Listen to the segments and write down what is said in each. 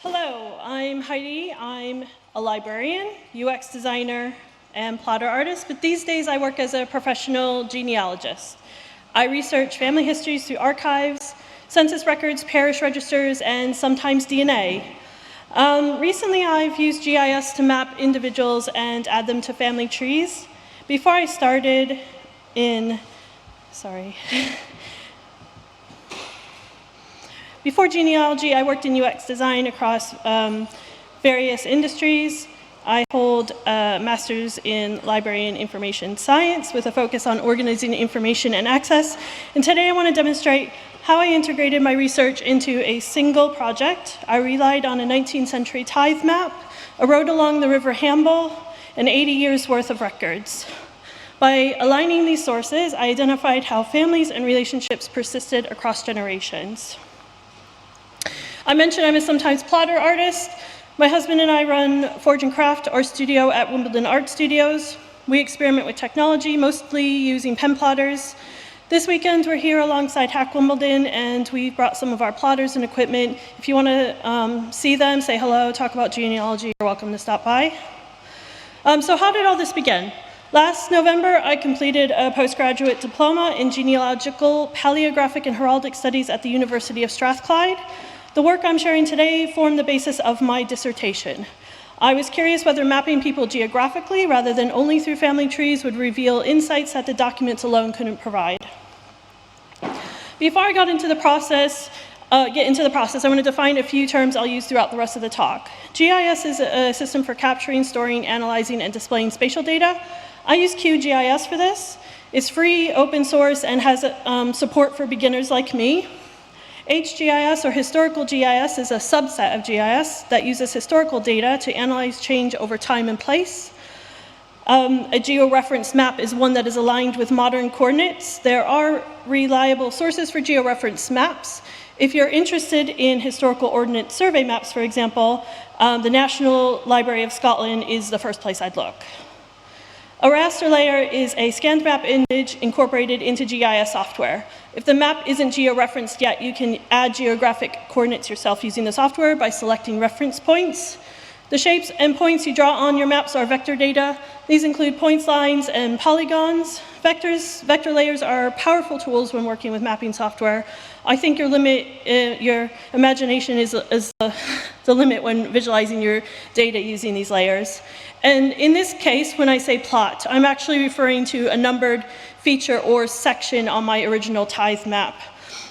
Hello, I'm Heidi. I'm a librarian, UX designer, and plotter artist, but these days I work as a professional genealogist. I research family histories through archives, census records, parish registers, and sometimes DNA. Recently I've used GIS to map individuals and add them to family trees. Before I started Before genealogy, I worked in UX design across various industries. I hold a master's in library and information science with a focus on organizing information and access. And today I want to demonstrate how I integrated my research into a single project. I relied on a 19th century tithe map, a road along the River Hamble, and 80 years worth of records. By aligning these sources, I identified how families and relationships persisted across generations. I mentioned I'm a sometimes plotter artist. My husband and I run Forge and Craft, our studio at Wimbledon Art Studios. We experiment with technology, mostly using pen plotters. This weekend we're here alongside Hack Wimbledon, and we brought some of our plotters and equipment. If you want to see them, say hello, talk about genealogy, you're welcome to stop by. So how did all this begin? Last November, I completed a postgraduate diploma in genealogical, paleographic, and heraldic studies at the University of Strathclyde. The work I'm sharing today formed the basis of my dissertation. I was curious whether mapping people geographically rather than only through family trees would reveal insights that the documents alone couldn't provide. Before I get into the process, I want to define a few terms I'll use throughout the rest of the talk. GIS is a system for capturing, storing, analyzing, and displaying spatial data. I use QGIS for this. It's free, open source, and has support for beginners like me. HGIS, or historical GIS, is a subset of GIS that uses historical data to analyze change over time and place. A georeferenced map is one that is aligned with modern coordinates. There are reliable sources for georeferenced maps. If you're interested in historical ordnance survey maps, for example, the National Library of Scotland is the first place I'd look. A raster layer is a scanned map image incorporated into GIS software. If the map isn't georeferenced yet, you can add geographic coordinates yourself using the software by selecting reference points. The shapes and points you draw on your maps are vector data. These include points, lines, and polygons. Vector layers are powerful tools when working with mapping software. I think your imagination is the limit when visualizing your data using these layers. And in this case, when I say plot, I'm actually referring to a numbered feature or section on my original tithe map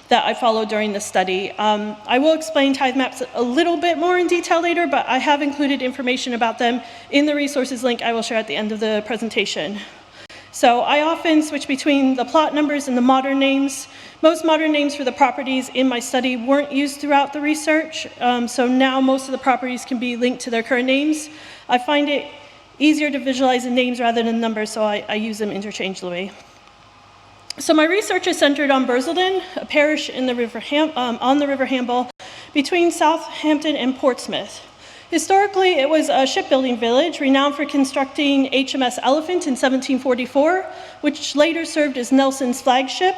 that I followed during the study. I will explain tithe maps a little bit more in detail later, but I have included information about them in the resources link I will share at the end of the presentation. So I often switch between the plot numbers and the modern names. Most modern names for the properties in my study weren't used throughout the research, so now most of the properties can be linked to their current names. I find it easier to visualize the names rather than numbers, so I use them interchangeably. So my research is centered on Bursledon, a parish in the on the River Hamble between Southampton and Portsmouth. Historically, it was a shipbuilding village renowned for constructing HMS Elephant in 1744, which later served as Nelson's flagship.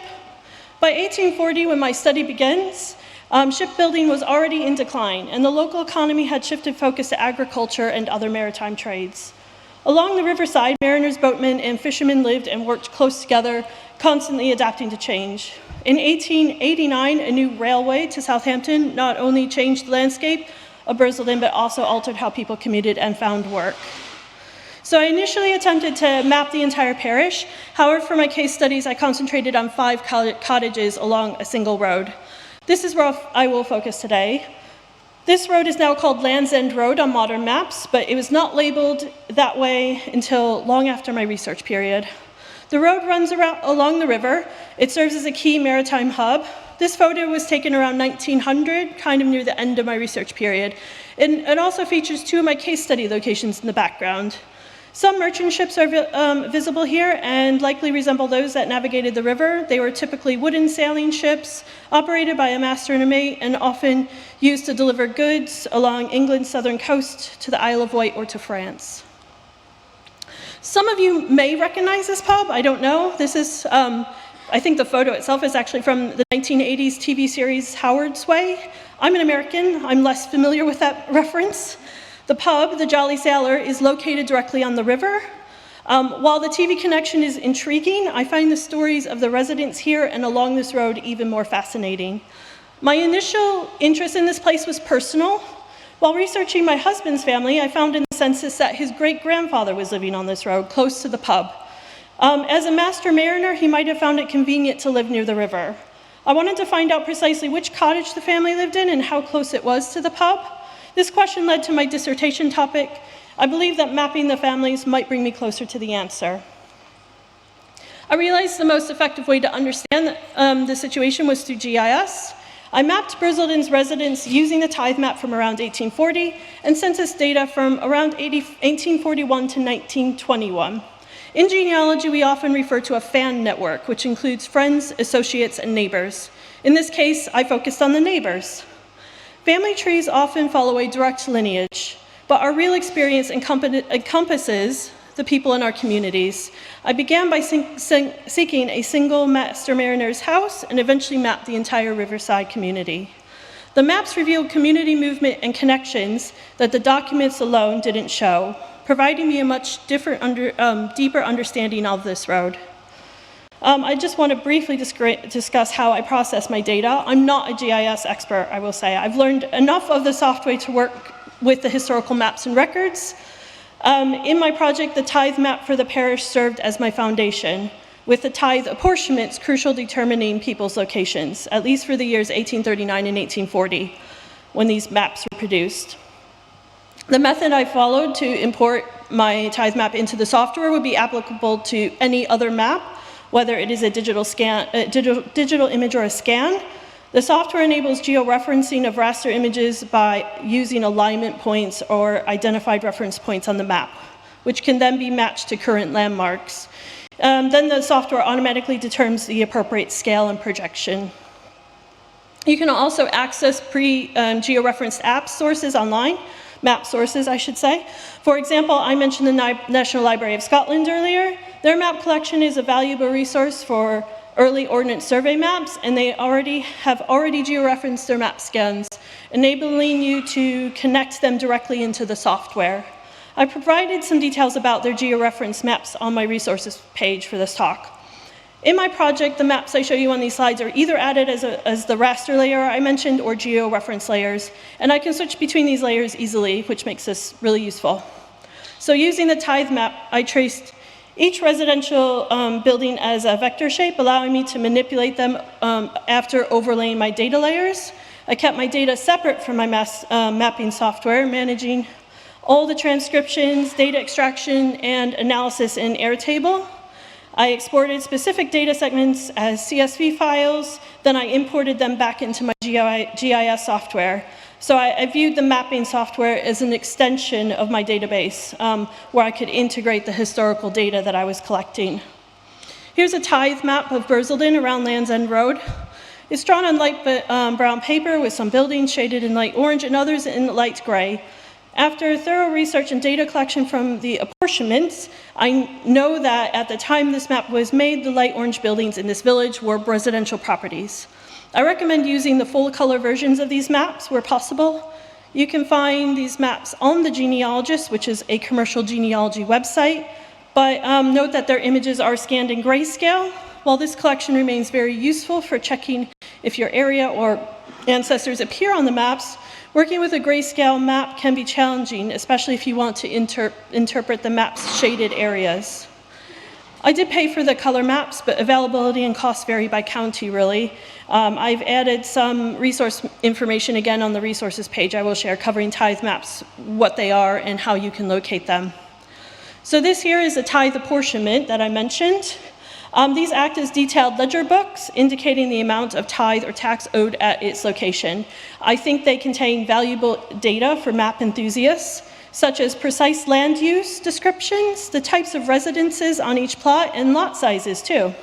By 1840, when my study begins, shipbuilding was already in decline, and the local economy had shifted focus to agriculture and other maritime trades. Along the Riverside, mariners, boatmen, and fishermen lived and worked close together, constantly adapting to change. In 1889, a new railway to Southampton not only changed the landscape of Bursledon, but also altered how people commuted and found work. So I initially attempted to map the entire parish. However, for my case studies, I concentrated on 5 cottages along a single road. This is where I will focus today. This road is now called Land's End Road on modern maps, but it was not labeled that way until long after my research period. The road runs along the river. It serves as a key maritime hub. This photo was taken around 1900, kind of near the end of my research period. And it also features 2 of my case study locations in the background. Some merchant ships are visible here and likely resemble those that navigated the river. They were typically wooden sailing ships operated by a master and a mate and often used to deliver goods along England's southern coast to the Isle of Wight or to France. Some of you may recognize this pub, I don't know. This is I think the photo itself is actually from the 1980s TV series Howard's Way. I'm an American, I'm less familiar with that reference. The pub, the Jolly Sailor, is located directly on the river. While the TV connection is intriguing, I find the stories of the residents here and along this road even more fascinating. My initial interest in this place was personal. While researching my husband's family, I found in the census that his great-grandfather was living on this road, close to the pub. As a master mariner, he might have found it convenient to live near the river. I wanted to find out precisely which cottage the family lived in and how close it was to the pub. This question led to my dissertation topic. I believe that mapping the families might bring me closer to the answer. I realized the most effective way to understand the situation was through GIS. I mapped Brisleton's residents using the tithe map from around 1840 and census data from around 1841 to 1921. In genealogy, we often refer to a fan network, which includes friends, associates, and neighbors. In this case, I focused on the neighbors. Family trees often follow a direct lineage, but our real experience encompasses the people in our communities. I began by seeking a single master mariner's house and eventually mapped the entire Riverside community. The maps revealed community movement and connections that the documents alone didn't show, providing me a much deeper understanding of this road. I just want to briefly discuss how I process my data. I'm not a GIS expert, I will say. I've learned enough of the software to work with the historical maps and records. In my project, the tithe map for the parish served as my foundation, with the tithe apportionments crucial determining people's locations, at least for the years 1839 and 1840, when these maps were produced. The method I followed to import my tithe map into the software would be applicable to any other map, whether it is a digital image or a scan. The software enables georeferencing of raster images by using alignment points or identified reference points on the map, which can then be matched to current landmarks. Then the software automatically determines the appropriate scale and projection. You can also access pre-georeferenced app sources online, map sources, I should say. For example, I mentioned the National Library of Scotland earlier. Their map collection is a valuable resource for early ordnance survey maps, and they have already georeferenced their map scans, enabling you to connect them directly into the software. I provided some details about their georeferenced maps on my resources page for this talk. In my project, the maps I show you on these slides are either added as the raster layer I mentioned or georeference layers, and I can switch between these layers easily, which makes this really useful. So using the tithe map, I traced each residential building as a vector shape, allowing me to manipulate them after overlaying my data layers. I kept my data separate from my mapping software, managing all the transcriptions, data extraction, and analysis in Airtable. I exported specific data segments as CSV files, then I imported them back into my GIS software. So I viewed the mapping software as an extension of my database, where I could integrate the historical data that I was collecting. Here's a tithe map of Brisleton around Land's End Road. It's drawn on light brown paper with some buildings shaded in light orange and others in light gray. After thorough research and data collection from the apportionments, I know that at the time this map was made, the light orange buildings in this village were residential properties. I recommend using the full color versions of these maps where possible. You can find these maps on the Genealogist, which is a commercial genealogy website, but note that their images are scanned in grayscale. While this collection remains very useful for checking if your area or ancestors appear on the maps, working with a grayscale map can be challenging, especially if you want to interpret the map's shaded areas. I did pay for the color maps, but availability and cost vary by county, really. I've added some resource information again on the resources page I will share covering tithe maps, what they are, and how you can locate them. So this here is a tithe apportionment that I mentioned. These act as detailed ledger books indicating the amount of tithe or tax owed at its location. I think they contain valuable data for map enthusiasts, such as precise land use descriptions, the types of residences on each plot, and lot sizes too.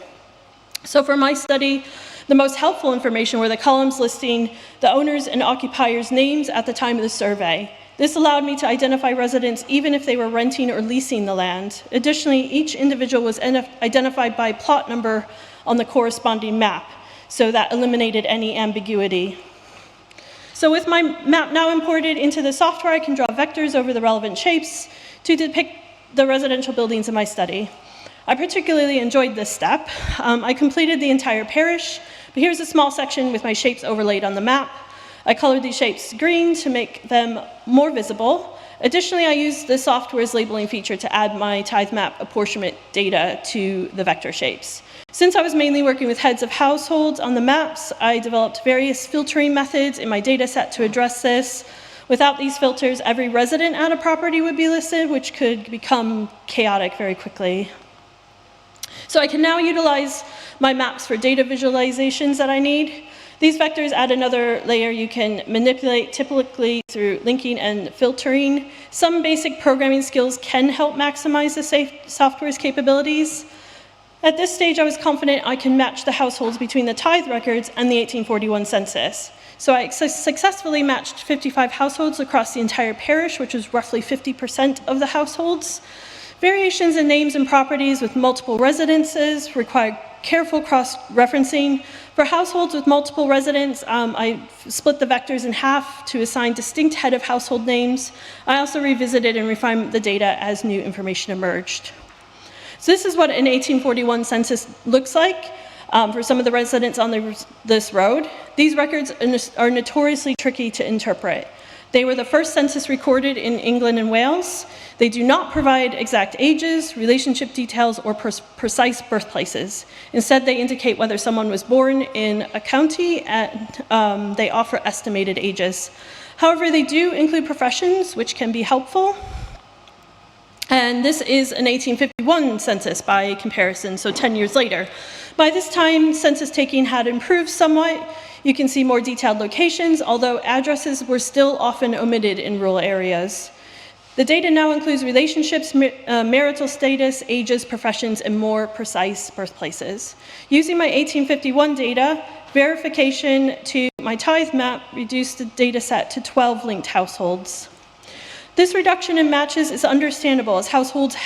So for my study, the most helpful information were the columns listing the owners' and occupiers' names at the time of the survey. This allowed me to identify residents even if they were renting or leasing the land. Additionally, each individual was identified by plot number on the corresponding map, so that eliminated any ambiguity. So with my map now imported into the software, I can draw vectors over the relevant shapes to depict the residential buildings in my study. I particularly enjoyed this step. I completed the entire parish, but here's a small section with my shapes overlaid on the map. I colored these shapes green to make them more visible. Additionally, I used the software's labeling feature to add my tithe map apportionment data to the vector shapes. Since I was mainly working with heads of households on the maps, I developed various filtering methods in my data set to address this. Without these filters, every resident at a property would be listed, which could become chaotic very quickly. So I can now utilize my maps for data visualizations that I need. These vectors add another layer you can manipulate, typically through linking and filtering. Some basic programming skills can help maximize the software's capabilities. At this stage, I was confident I can match the households between the tithe records and the 1841 census. So I successfully matched 55 households across the entire parish, which was roughly 50% of the households. Variations in names and properties with multiple residences require careful cross-referencing. For households with multiple residents, I split the vectors in half to assign distinct head of household names. I also revisited and refined the data as new information emerged. So this is what an 1841 census looks like for some of the residents on this road. These records are notoriously tricky to interpret. They were the first census recorded in England and Wales. They do not provide exact ages, relationship details, or precise birthplaces. Instead, they indicate whether someone was born in a county, and they offer estimated ages. However, they do include professions, which can be helpful. And this is an 1851 census by comparison, so 10 years later. By this time, census taking had improved somewhat. You can see more detailed locations, although addresses were still often omitted in rural areas. The data now includes relationships, marital status, ages, professions, and more precise birthplaces. Using my 1851 data, verification to my tithe map reduced the data set to 12 linked households. This reduction in matches is understandable, as households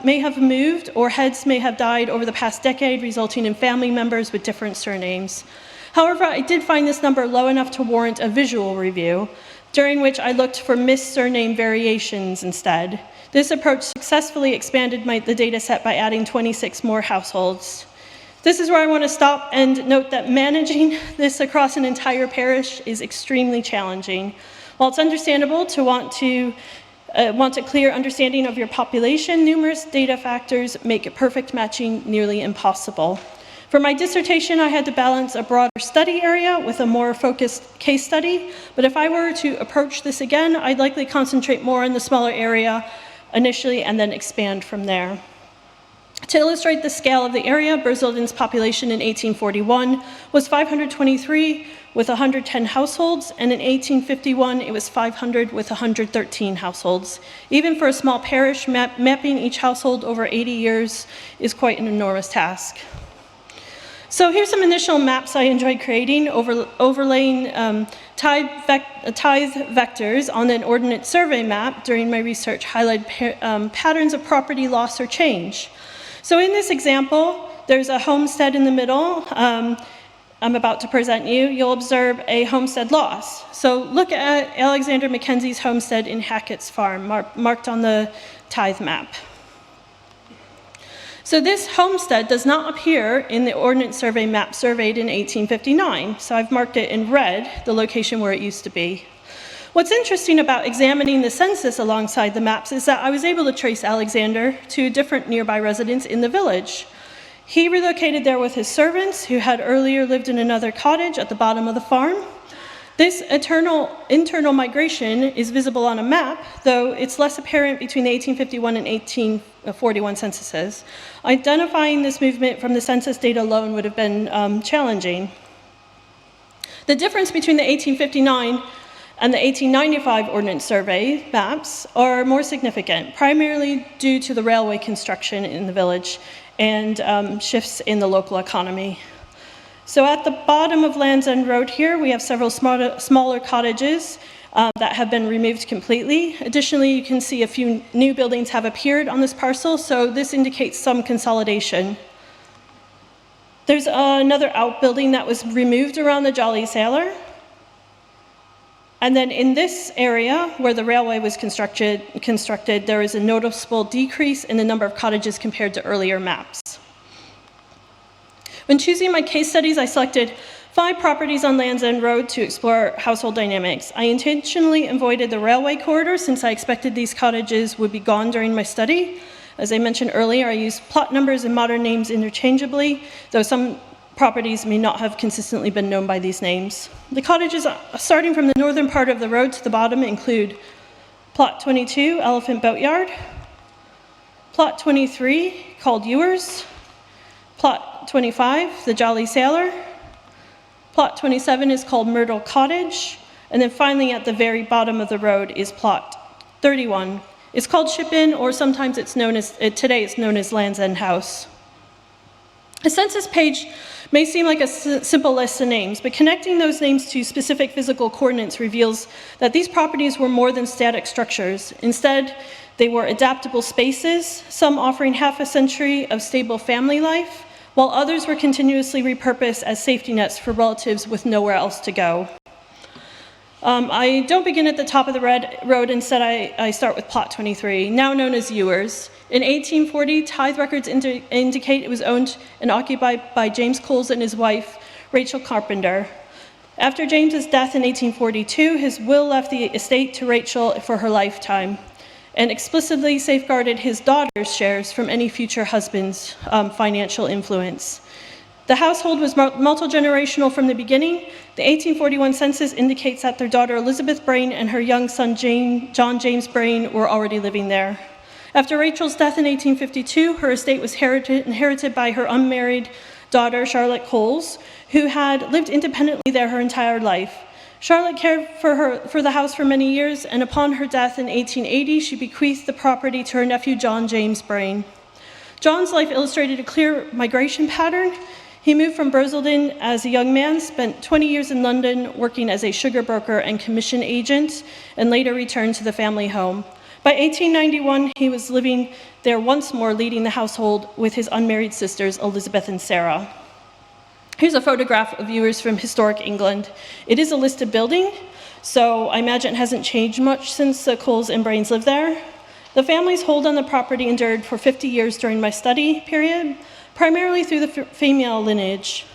may have moved or heads may have died over the past decade, resulting in family members with different surnames. However, I did find this number low enough to warrant a visual review, during which I looked for missed surname variations instead. This approach successfully expanded the data set by adding 26 more households. This is where I want to stop and note that managing this across an entire parish is extremely challenging. While it's understandable to want a clear understanding of your population, numerous data factors make perfect matching nearly impossible. For my dissertation, I had to balance a broader study area with a more focused case study, but if I were to approach this again, I'd likely concentrate more on the smaller area initially and then expand from there. To illustrate the scale of the area, Burzildon's population in 1841 was 523 with 110 households, and in 1851 it was 500 with 113 households. Even for a small parish, mapping each household over 80 years is quite an enormous task. So here's some initial maps I enjoyed creating, overlaying tithe vectors on an ordnance survey map during my research highlighted patterns of property loss or change. So in this example, there's a homestead in the middle. I'm about to present you. You'll observe a homestead loss. So look at Alexander Mackenzie's homestead in Hackett's Farm, marked on the tithe map. So this homestead does not appear in the Ordnance Survey map surveyed in 1859, so I've marked it in red, the location where it used to be. What's interesting about examining the census alongside the maps is that I was able to trace Alexander to different nearby residents in the village. He relocated there with his servants, who had earlier lived in another cottage at the bottom of the farm. This internal migration is visible on a map, though it's less apparent between the 1851 and 1841 censuses. Identifying this movement from the census data alone would have been challenging. The difference between the 1859 and the 1895 Ordnance Survey maps are more significant, primarily due to the railway construction in the village and shifts in the local economy. So at the bottom of Land's End Road here, we have several smaller cottages that have been removed completely. Additionally, you can see a few new buildings have appeared on this parcel, so this indicates some consolidation. There's another outbuilding that was removed around the Jolly Sailor. And then in this area where the railway was constructed, there is a noticeable decrease in the number of cottages compared to earlier maps. When choosing my case studies, I selected 5 properties on Land's End Road to explore household dynamics. I intentionally avoided the railway corridor since I expected these cottages would be gone during my study. As I mentioned earlier, I used plot numbers and modern names interchangeably, though some properties may not have consistently been known by these names. The cottages starting from the northern part of the road to the bottom include Plot 22, Elephant Boatyard, Plot 23, called Ewers, Plot 25, the Jolly Sailor, Plot 27 is called Myrtle Cottage, and then finally at the very bottom of the road is Plot 31. It's called Ship Inn, or sometimes today it's known as Land's End House. A census page may seem like a simple list of names, but connecting those names to specific physical coordinates reveals that these properties were more than static structures. Instead, they were adaptable spaces, some offering half a century of stable family life, while others were continuously repurposed as safety nets for relatives with nowhere else to go. I don't begin at the top of the road. Instead, I start with Plot 23, now known as Ewers. In 1840, tithe records indicate it was owned and occupied by James Coles and his wife, Rachel Carpenter. After James's death in 1842, his will left the estate to Rachel for her lifetime and explicitly safeguarded his daughter's shares from any future husband's financial influence. The household was multi-generational from the beginning. The 1841 census indicates that their daughter Elizabeth Brain and her young son John James Brain were already living there. After Rachel's death in 1852, her estate was inherited by her unmarried daughter Charlotte Coles, who had lived independently there her entire life. Charlotte cared for the house for many years, and upon her death in 1880, she bequeathed the property to her nephew John James Brain. John's life illustrated a clear migration pattern. He moved from Bursledon as a young man, spent 20 years in London working as a sugar broker and commission agent, and later returned to the family home. By 1891, he was living there once more, leading the household with his unmarried sisters, Elizabeth and Sarah. Here's a photograph of Ewers from historic England. It is a listed building, so I imagine it hasn't changed much since the Coles and Brains lived there. The family's hold on the property endured for 50 years during my study period, primarily through the female lineage.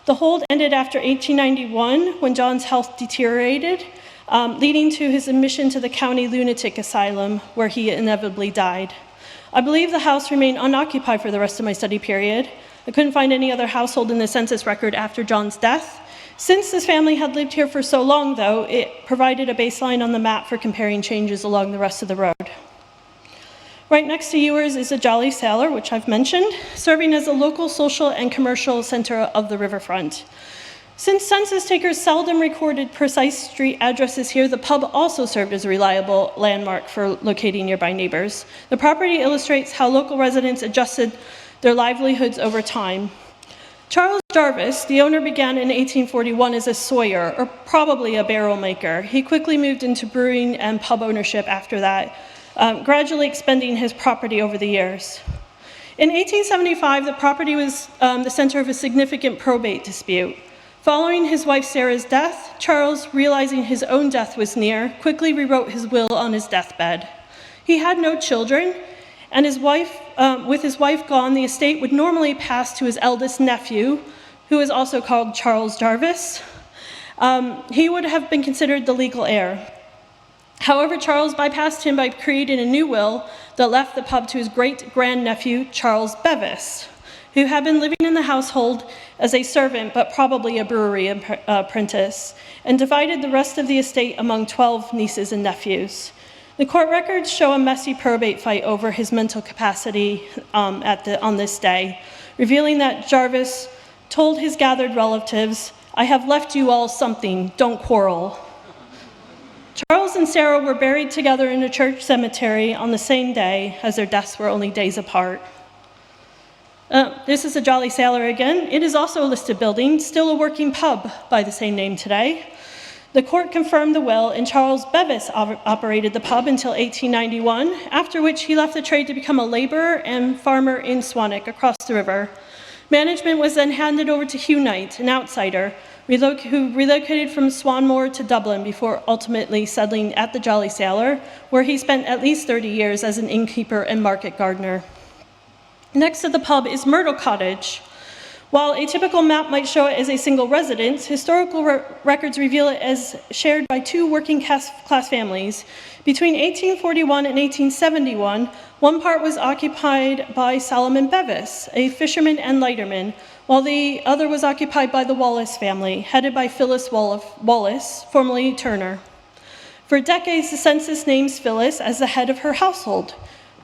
The hold ended after 1891 when John's health deteriorated, leading to his admission to the county lunatic asylum, where he inevitably died. I believe the house remained unoccupied for the rest of my study period. I couldn't find any other household in the census record after John's death. Since this family had lived here for so long, though, it provided a baseline on the map for comparing changes along the rest of the road. Right next to Ewers is the Jolly Sailor, which I've mentioned, serving as a local social and commercial center of the riverfront. Since census takers seldom recorded precise street addresses here, the pub also served as a reliable landmark for locating nearby neighbors. The property illustrates how local residents adjusted their livelihoods over time. Charles Jarvis, the owner, began in 1841 as a sawyer, or probably a barrel maker. He quickly moved into brewing and pub ownership after that, gradually expanding his property over the years. In 1875, the property was the center of a significant probate dispute. Following his wife Sarah's death, Charles, realizing his own death was near, quickly rewrote his will on his deathbed. He had no children, and with his wife gone, the estate would normally pass to his eldest nephew, who is also called Charles Jarvis. He would have been considered the legal heir. However, Charles bypassed him by creating a new will that left the pub to his great-grandnephew, Charles Bevis, who had been living in the household as a servant, but probably a brewery apprentice, and divided the rest of the estate among 12 nieces and nephews. The court records show a messy probate fight over his mental capacity on this day, revealing that Jarvis told his gathered relatives, "I have left you all something, don't quarrel." Charles and Sarah were buried together in a church cemetery on the same day, as their deaths were only days apart. This is a Jolly Sailor again. It is also a listed building, still a working pub by the same name today. The court confirmed the will, and Charles Bevis operated the pub until 1891, after which he left the trade to become a laborer and farmer in Swanwick, across the river. Management was then handed over to Hugh Knight, an outsider, who relocated from Swanmore to Dublin before ultimately settling at the Jolly Sailor, where he spent at least 30 years as an innkeeper and market gardener. Next to the pub is Myrtle Cottage. While a typical map might show it as a single residence, historical records reveal it as shared by two working class families. Between 1841 and 1871, one part was occupied by Solomon Bevis, a fisherman and lighterman, while the other was occupied by the Wallace family, headed by Phyllis Wallace, formerly Turner. For decades, the census names Phyllis as the head of her household.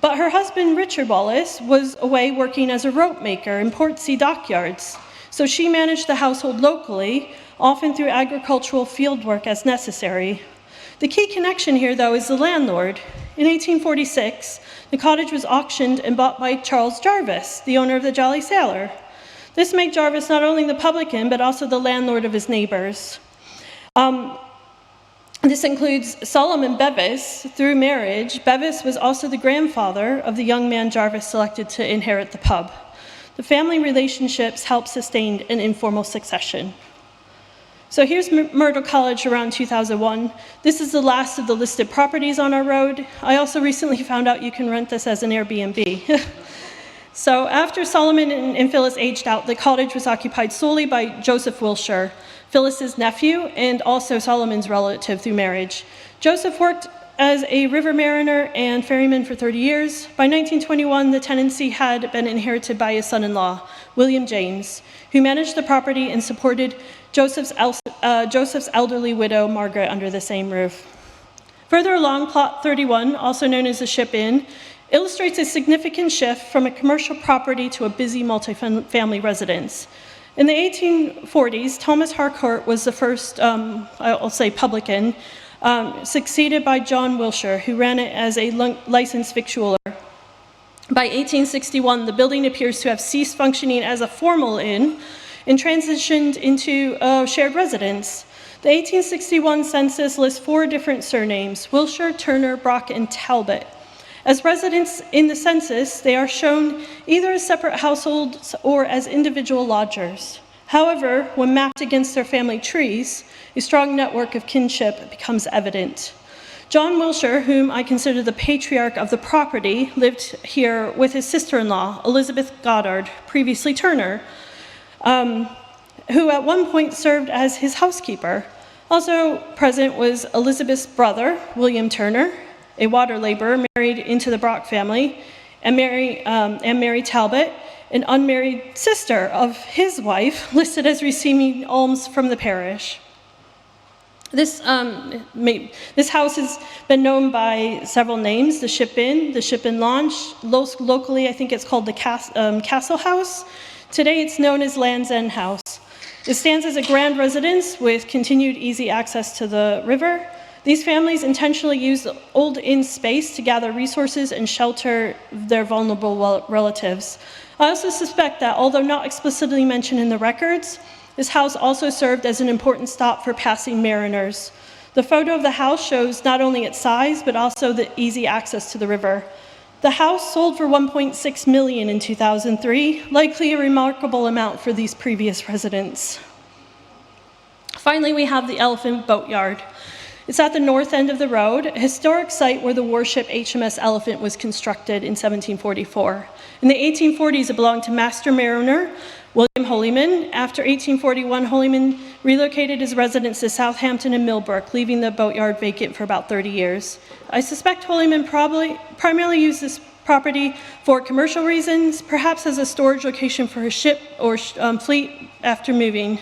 But her husband, Richard Wallace, was away working as a rope maker in Portsea dockyards, so she managed the household locally, often through agricultural fieldwork as necessary. The key connection here, though, is the landlord. In 1846, the cottage was auctioned and bought by Charles Jarvis, the owner of the Jolly Sailor. This made Jarvis not only the publican, but also the landlord of his neighbors. This includes Solomon Bevis. Through marriage, Bevis was also the grandfather of the young man Jarvis selected to inherit the pub. The family relationships helped sustain an informal succession. So here's Myrtle College around 2001. This is the last of the listed properties on our road. I also recently found out you can rent this as an Airbnb. So after Solomon and Phyllis aged out, the cottage was occupied solely by Joseph Wilshire, Phyllis's nephew, and also Solomon's relative through marriage. Joseph worked as a river mariner and ferryman for 30 years. By 1921, the tenancy had been inherited by his son-in-law, William James, who managed the property and supported Joseph's elderly widow, Margaret, under the same roof. Further along, Plot 31, also known as the Ship Inn, illustrates a significant shift from a commercial property to a busy multifamily residence. In the 1840s, Thomas Harcourt was the first, I'll say, publican, succeeded by John Wilshire, who ran it as a licensed victualler. By 1861, the building appears to have ceased functioning as a formal inn and transitioned into a shared residence. The 1861 census lists 4 different surnames: Wilshire, Turner, Brock, and Talbot. As residents in the census, they are shown either as separate households or as individual lodgers. However, when mapped against their family trees, a strong network of kinship becomes evident. John Wilshire, whom I consider the patriarch of the property, lived here with his sister-in-law, Elizabeth Goddard, previously Turner, who at one point served as his housekeeper. Also present was Elizabeth's brother, William Turner, a water laborer married into the Brock family, and Mary Talbot, an unmarried sister of his wife, listed as receiving alms from the parish. This house has been known by several names: the Ship Inn, the Ship Inn Launch. Locally, I think it's called the Castle House. Today, it's known as Land's End House. It stands as a grand residence with continued easy access to the river. These families intentionally use the old inn space to gather resources and shelter their vulnerable relatives. I also suspect that, although not explicitly mentioned in the records, this house also served as an important stop for passing mariners. The photo of the house shows not only its size, but also the easy access to the river. The house sold for $1.6 million in 2003, likely a remarkable amount for these previous residents. Finally, we have the Elephant Boatyard. It's at the north end of the road, a historic site where the warship HMS Elephant was constructed in 1744. In the 1840s, it belonged to Master Mariner William Holyman. After 1841, Holyman relocated his residence to Southampton and Millbrook, leaving the boatyard vacant for about 30 years. I suspect Holyman primarily used this property for commercial reasons, perhaps as a storage location for his ship or fleet after moving.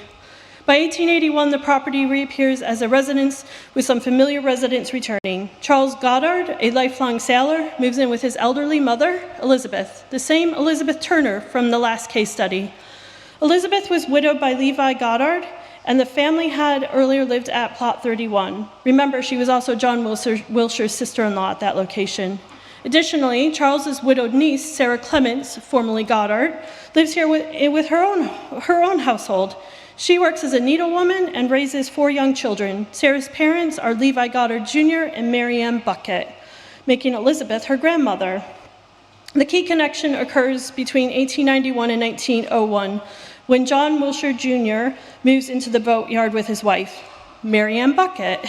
By 1881, the property reappears as a residence with some familiar residents returning. Charles Goddard, a lifelong sailor, moves in with his elderly mother, Elizabeth, the same Elizabeth Turner from the last case study. Elizabeth was widowed by Levi Goddard, and the family had earlier lived at Plot 31. Remember, she was also John Wilshire's sister-in-law at that location. Additionally, Charles's widowed niece, Sarah Clements, formerly Goddard, lives here with her own household. She works as a needlewoman and raises 4 young children. Sarah's parents are Levi Goddard Jr. and Mary Ann Bucket, making Elizabeth her grandmother. The key connection occurs between 1891 and 1901, when John Wilshire Jr. moves into the boatyard with his wife, Mary Ann Bucket.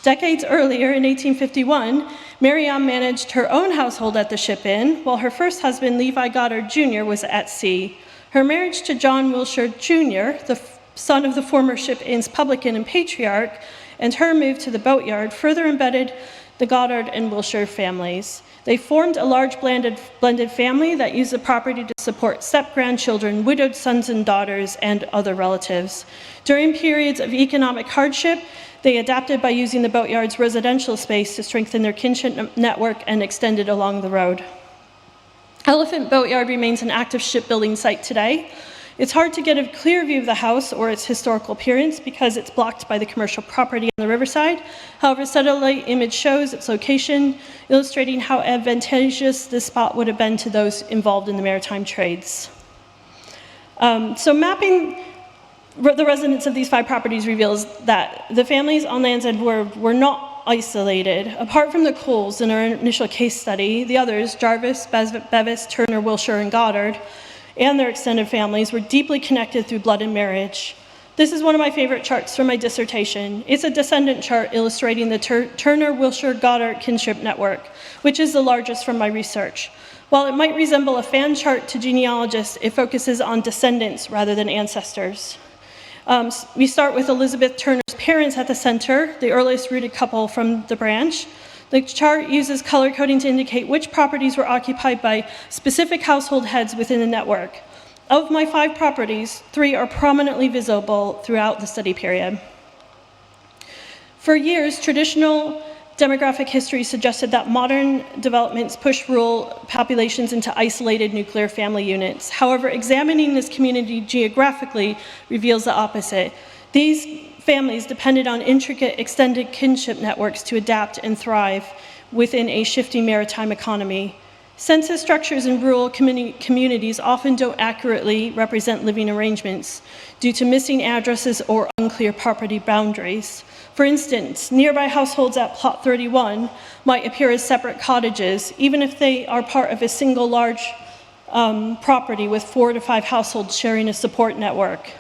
Decades earlier, in 1851, Mary Ann managed her own household at the ship inn, while her first husband, Levi Goddard Jr., was at sea. Her marriage to John Wilshire Jr., the son of the former ship inn's publican and patriarch, and her move to the boatyard further embedded the Goddard and Wilshire families. They formed a large blended family that used the property to support step-grandchildren, widowed sons and daughters, and other relatives. During periods of economic hardship, they adapted by using the boatyard's residential space to strengthen their kinship network and extend it along the road. Elephant Boatyard remains an active shipbuilding site today. It's hard to get a clear view of the house or its historical appearance because it's blocked by the commercial property on the Riverside. However, a satellite image shows its location, illustrating how advantageous this spot would have been to those involved in the maritime trades. So mapping the residents of these 5 properties reveals that the families on Land's End were not isolated. Apart from the Coles in our initial case study, the others, Jarvis, Bevis, Turner, Wilshire, and Goddard, and their extended families were deeply connected through blood and marriage. This is one of my favorite charts from my dissertation. It's a descendant chart illustrating the Turner-Wilshire-Goddard kinship network, which is the largest from my research. While it might resemble a fan chart to genealogists, it focuses on descendants rather than ancestors. We start with Elizabeth Turner's parents at the center, the earliest rooted couple from the branch. The chart uses color coding to indicate which properties were occupied by specific household heads within the network. Of my 5 properties, 3 are prominently visible throughout the study period. For years, traditional demographic history suggested that modern developments push rural populations into isolated nuclear family units. However, examining this community geographically reveals the opposite. These families depended on intricate extended kinship networks to adapt and thrive within a shifting maritime economy. Census structures in rural communities often don't accurately represent living arrangements due to missing addresses or unclear property boundaries. For instance, nearby households at Plot 31 might appear as separate cottages, even if they are part of a single large property with 4 to 5 households sharing a support network.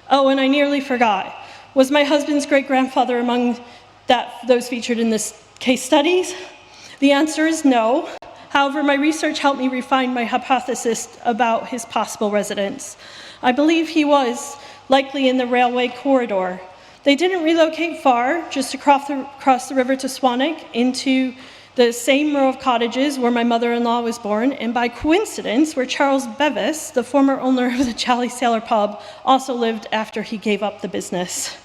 Oh, and I nearly forgot. Was my husband's great-grandfather among those featured in this case studies? The answer is no. However, my research helped me refine my hypothesis about his possible residence. I believe he was likely in the railway corridor. They didn't relocate far, just across the river to Swanwick, into the same row of cottages where my mother-in-law was born, and by coincidence, where Charles Bevis, the former owner of the Jolly Sailor pub, also lived after he gave up the business.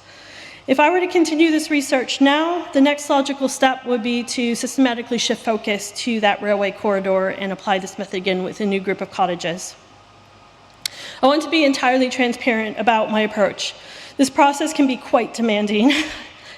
If I were to continue this research now, the next logical step would be to systematically shift focus to that railway corridor and apply this method again with a new group of cottages. I want to be entirely transparent about my approach. This process can be quite demanding.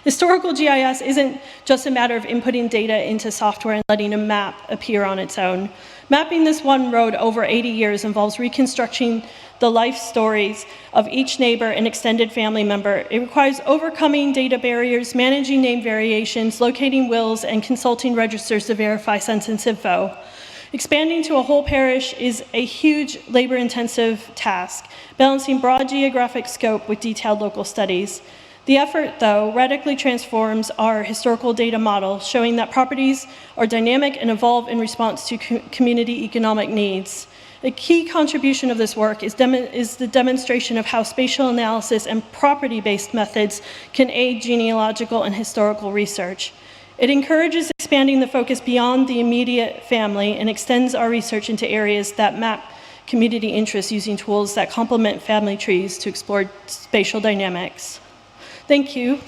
Historical GIS isn't just a matter of inputting data into software and letting a map appear on its own. Mapping this one road over 80 years involves reconstructing the life stories of each neighbor and extended family member. It requires overcoming data barriers, managing name variations, locating wills, and consulting registers to verify census info. Expanding to a whole parish is a huge labor-intensive task, balancing broad geographic scope with detailed local studies. The effort, though, radically transforms our historical data model, showing that properties are dynamic and evolve in response to community economic needs. A key contribution of this work is the demonstration of how spatial analysis and property-based methods can aid genealogical and historical research. It encourages expanding the focus beyond the immediate family and extends our research into areas that map community interests using tools that complement family trees to explore spatial dynamics. Thank you.